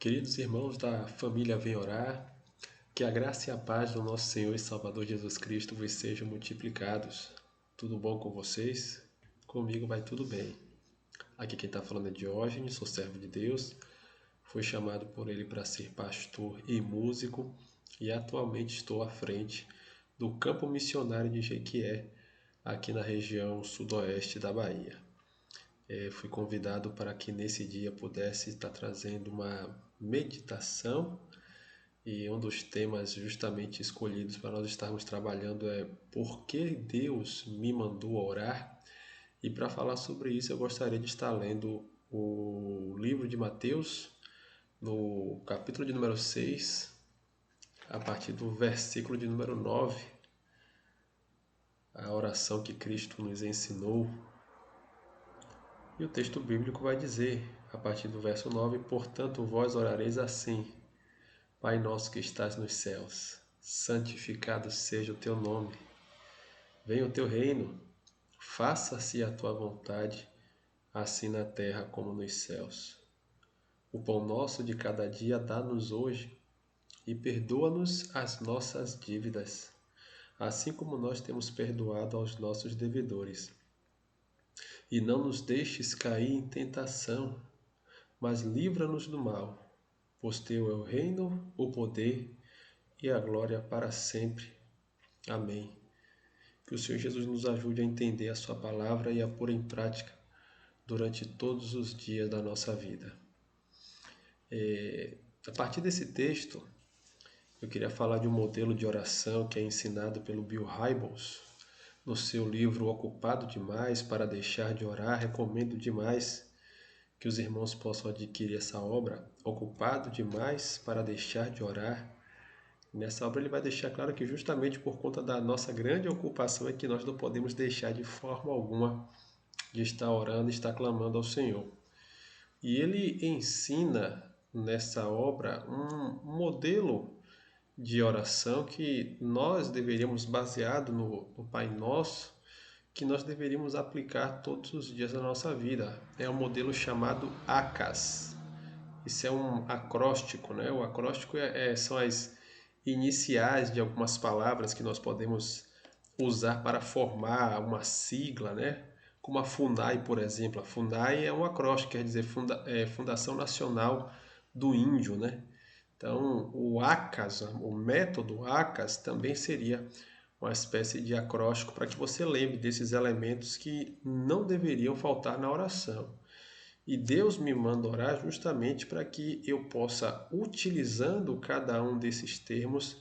Queridos irmãos da família Vem Orar, que a graça e a paz do nosso Senhor e Salvador Jesus Cristo vos sejam multiplicados. Tudo bom com vocês? Comigo vai tudo bem. Aqui quem está falando é Diógenes, sou servo de Deus, fui chamado por ele para ser pastor e músico e atualmente estou à frente do campo missionário de Jequié, aqui na região sudoeste da Bahia. Fui convidado para que nesse dia pudesse estar trazendo uma meditação e um dos temas justamente escolhidos para nós estarmos trabalhando é por que Deus me mandou orar? E para falar sobre isso eu gostaria de estar lendo o livro de Mateus, no capítulo de número 6, a partir do versículo de número 9, a oração que Cristo nos ensinou. E o texto bíblico vai dizer, a partir do verso 9, portanto vós orareis assim: Pai nosso que estás nos céus, santificado seja o teu nome. Venha o teu reino, faça-se a tua vontade, assim na terra como nos céus. O pão nosso de cada dia dá-nos hoje, e perdoa-nos as nossas dívidas, assim como nós temos perdoado aos nossos devedores. E não nos deixes cair em tentação, mas livra-nos do mal, pois teu é o reino, o poder e a glória para sempre. Amém. Que o Senhor Jesus nos ajude a entender a sua palavra e a pôr em prática durante todos os dias da nossa vida. A partir desse texto, eu queria falar de um modelo de oração que é ensinado pelo Bill Hybels no seu livro Ocupado Demais para Deixar de Orar. Recomendo demais que os irmãos possam adquirir essa obra, Ocupado Demais para Deixar de Orar. Nessa obra ele vai deixar claro que justamente por conta da nossa grande ocupação é que nós não podemos deixar de forma alguma de estar orando e estar clamando ao Senhor. E ele ensina nessa obra um modelo de oração que nós deveríamos, baseado no Pai Nosso, que nós deveríamos aplicar todos os dias da nossa vida. É um modelo chamado ACAS. Isso é um acróstico, né? O acróstico são as iniciais de algumas palavras que nós podemos usar para formar uma sigla, né? Como a FUNAI, por exemplo. A FUNAI é um acróstico, quer dizer Fundação Nacional do Índio, né? Então, o ACAS, o método ACAS também seria uma espécie de acróstico para que você lembre desses elementos que não deveriam faltar na oração. E Deus me manda orar justamente para que eu possa, utilizando cada um desses termos,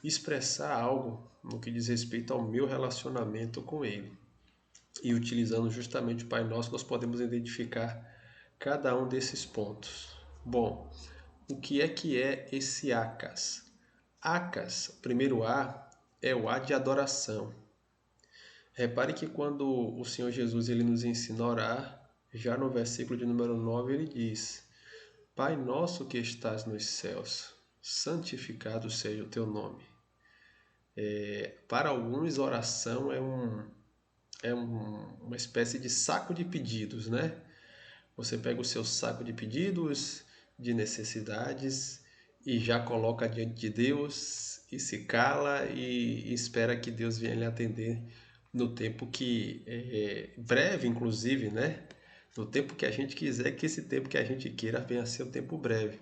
expressar algo no que diz respeito ao meu relacionamento com Ele. E utilizando justamente o Pai Nosso, nós podemos identificar cada um desses pontos. Bom, o que é esse ACAS? ACAS, o primeiro A, é o A de adoração. Repare que quando o Senhor Jesus ele nos ensina a orar, já no versículo de número 9 ele diz: Pai nosso que estás nos céus, santificado seja o teu nome. Para alguns, oração uma espécie de saco de pedidos, né? Você pega o seu saco de pedidos, de necessidades, e já coloca diante de Deus, e se cala e espera que Deus venha lhe atender no tempo que breve, inclusive, né? No tempo que a gente quiser, que esse tempo que a gente queira venha a ser um tempo breve.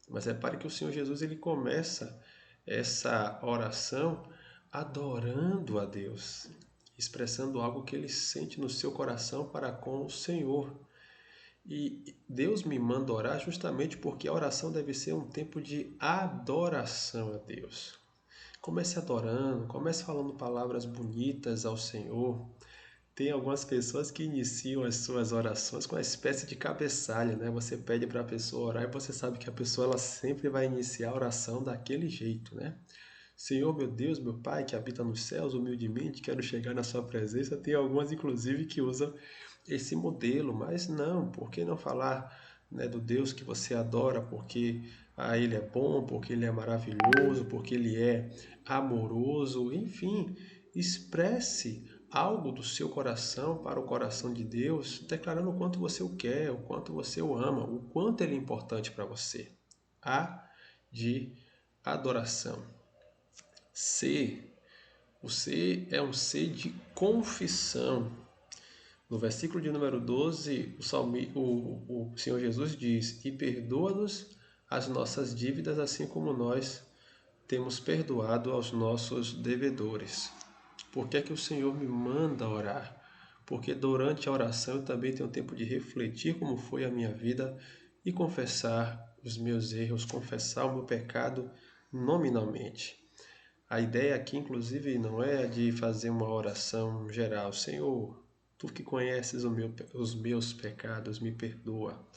Mas repare que o Senhor Jesus ele começa essa oração adorando a Deus, expressando algo que ele sente no seu coração para com o Senhor. E Deus me manda orar justamente porque a oração deve ser um tempo de adoração a Deus. Comece adorando, comece falando palavras bonitas ao Senhor. Tem algumas pessoas que iniciam as suas orações com uma espécie de cabeçalho, né? Você pede para a pessoa orar e você sabe que a pessoa ela sempre vai iniciar a oração daquele jeito, né? Senhor, meu Deus, meu Pai, que habita nos céus, humildemente quero chegar na sua presença. Tem algumas, inclusive, que usam esse modelo, mas não, por que não falar, né, do Deus que você adora, porque Ele é bom, porque Ele é maravilhoso, porque Ele é amoroso, enfim, expresse algo do seu coração para o coração de Deus, declarando o quanto você o quer, o quanto você o ama, o quanto ele é importante para você. A de adoração. C. O C é um C de confissão. No versículo de número 12, o Senhor Jesus diz: E perdoa-nos as nossas dívidas, assim como nós temos perdoado aos nossos devedores. Por que é que o Senhor me manda orar? Porque durante a oração eu também tenho tempo de refletir como foi a minha vida e confessar os meus erros, confessar o meu pecado nominalmente. A ideia aqui, inclusive, não é de fazer uma oração geral. Senhor, tu que conheces os meus pecados, me perdoa.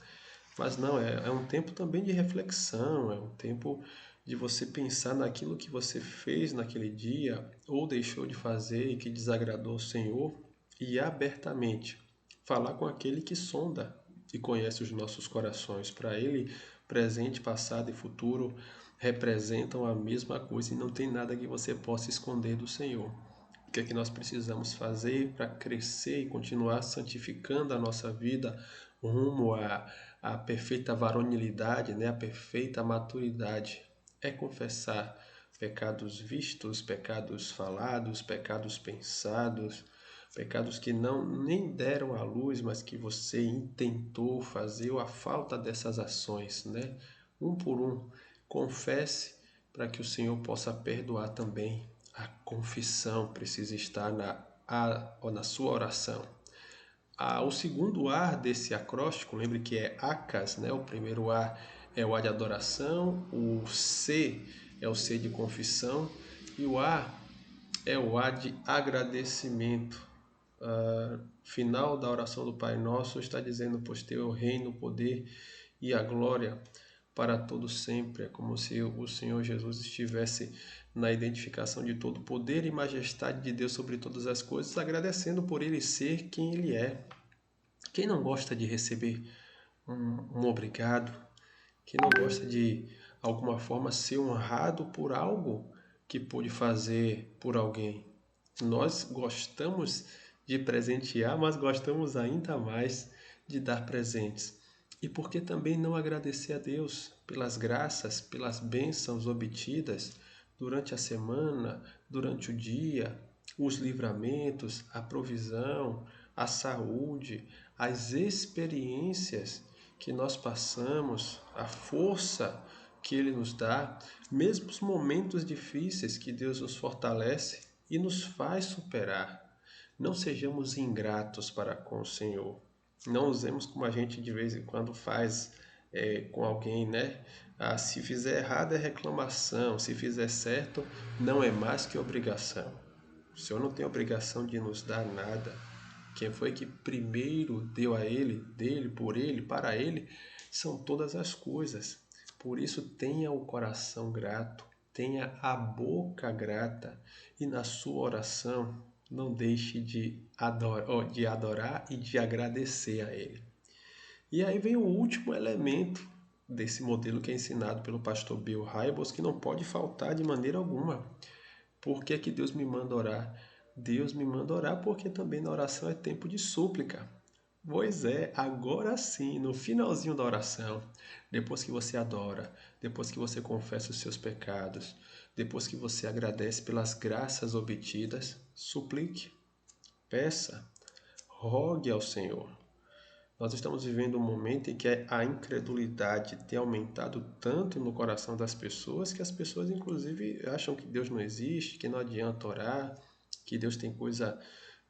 Mas não, é um tempo também de reflexão, é um tempo de você pensar naquilo que você fez naquele dia ou deixou de fazer e que desagradou o Senhor e abertamente falar com aquele que sonda e conhece os nossos corações. Para ele, presente, passado e futuro representam a mesma coisa e não tem nada que você possa esconder do Senhor. O que é que nós precisamos fazer para crescer e continuar santificando a nossa vida rumo à perfeita varonilidade, né? A perfeita maturidade? É confessar pecados vistos, pecados falados, pecados pensados, pecados que não nem deram à luz, mas que você intentou fazer, ou a falta dessas ações, né? Um por um, confesse para que o Senhor possa perdoar também. A confissão precisa estar na sua oração. O segundo A desse acróstico, lembre que é ACAS, né? O primeiro A é o A de adoração, o C é o C de confissão e o A é o A de agradecimento. Final da oração do Pai Nosso está dizendo: pois teu é o reino, o poder e a glória para todo sempre. É como se o Senhor Jesus estivesse na identificação de todo o poder e majestade de Deus sobre todas as coisas, agradecendo por ele ser quem ele é. Quem não gosta de receber um obrigado? Quem não gosta de alguma forma ser honrado por algo que pôde fazer por alguém? Nós gostamos de presentear, mas gostamos ainda mais de dar presentes. E por que também não agradecer a Deus pelas graças, pelas bênçãos obtidas durante a semana, durante o dia, os livramentos, a provisão, a saúde, as experiências que nós passamos, a força que Ele nos dá, mesmo os momentos difíceis que Deus nos fortalece e nos faz superar. Não sejamos ingratos para com o Senhor. Não usemos como a gente de vez em quando faz com alguém, né? Se fizer errado é reclamação, se fizer certo não é mais que obrigação. O Senhor não tem obrigação de nos dar nada. Quem foi que primeiro deu a Ele, dele, por Ele, para Ele, são todas as coisas. Por isso tenha o coração grato, tenha a boca grata e na sua oração não deixe de adorar e de agradecer a Ele. E aí vem o último elemento desse modelo que é ensinado pelo pastor Bill Hybels, que não pode faltar de maneira alguma. Por que que Deus me manda orar? Deus me manda orar porque também na oração é tempo de súplica. Pois é, agora sim, no finalzinho da oração, depois que você adora, depois que você confessa os seus pecados, depois que você agradece pelas graças obtidas, suplique, peça, rogue ao Senhor. Nós estamos vivendo um momento em que a incredulidade tem aumentado tanto no coração das pessoas que as pessoas, inclusive, acham que Deus não existe, que não adianta orar, que Deus tem coisa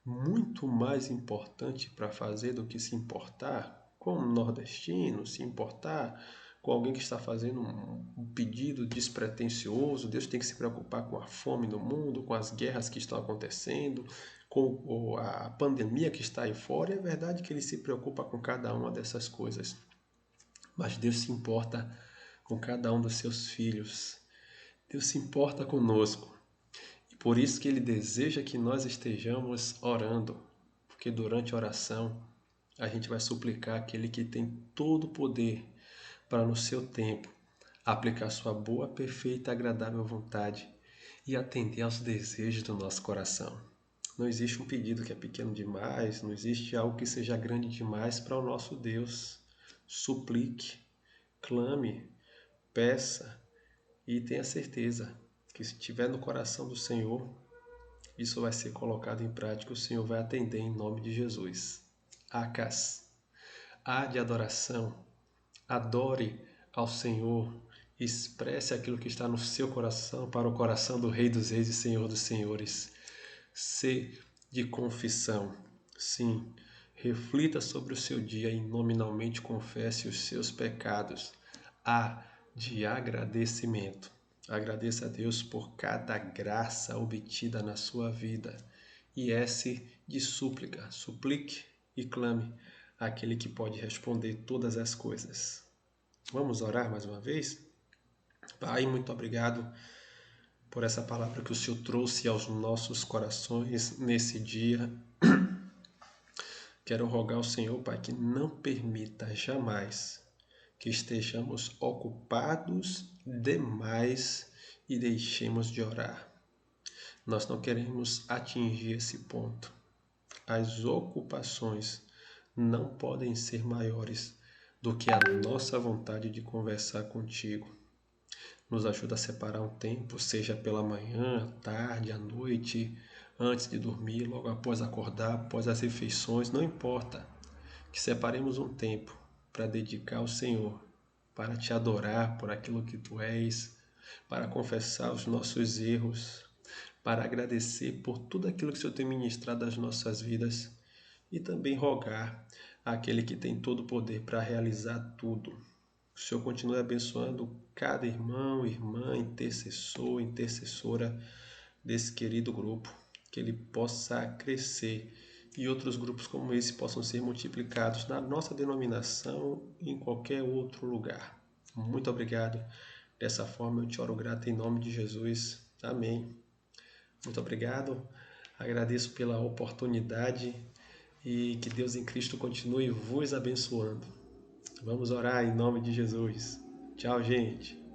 muito mais importante para fazer do que se importar com um nordestino, se importar com alguém que está fazendo um pedido despretensioso. Deus tem que se preocupar com a fome no mundo, com as guerras que estão acontecendo, com a pandemia que está aí fora. É verdade que ele se preocupa com cada uma dessas coisas, mas Deus se importa com cada um dos seus filhos. Deus se importa conosco. E por isso que ele deseja que nós estejamos orando, porque durante a oração a gente vai suplicar aquele que tem todo o poder para no seu tempo aplicar sua boa, perfeita e agradável vontade e atender aos desejos do nosso coração. Não existe um pedido que é pequeno demais, não existe algo que seja grande demais para o nosso Deus. Suplique, clame, peça e tenha certeza que se estiver no coração do Senhor, isso vai ser colocado em prática, o Senhor vai atender em nome de Jesus. Acas, A de adoração, adore ao Senhor, expresse aquilo que está no seu coração para o coração do Rei dos Reis e Senhor dos Senhores. C de confissão, sim, reflita sobre o seu dia e nominalmente confesse os seus pecados. A de agradecimento, agradeça a Deus por cada graça obtida na sua vida. E S de súplica, suplique e clame àquele que pode responder todas as coisas. Vamos orar mais uma vez? Pai, muito obrigado por essa palavra que o Senhor trouxe aos nossos corações nesse dia. Quero rogar ao Senhor, Pai, que não permita jamais que estejamos ocupados demais e deixemos de orar. Nós não queremos atingir esse ponto. As ocupações não podem ser maiores do que a nossa vontade de conversar contigo. Nos ajuda a separar um tempo, seja pela manhã, à tarde, à noite, antes de dormir, logo após acordar, após as refeições, não importa. Que separemos um tempo para dedicar ao Senhor, para te adorar por aquilo que tu és, para confessar os nossos erros, para agradecer por tudo aquilo que o Senhor tem ministrado às nossas vidas e também rogar àquele que tem todo o poder para realizar tudo. O Senhor continue abençoando cada irmão, irmã, intercessor, intercessora desse querido grupo, que ele possa crescer e outros grupos como esse possam ser multiplicados na nossa denominação e em qualquer outro lugar. Muito obrigado. Dessa forma eu te oro grato em nome de Jesus. Amém. Muito obrigado. Agradeço pela oportunidade e que Deus em Cristo continue vos abençoando. Vamos orar em nome de Jesus. Tchau, gente.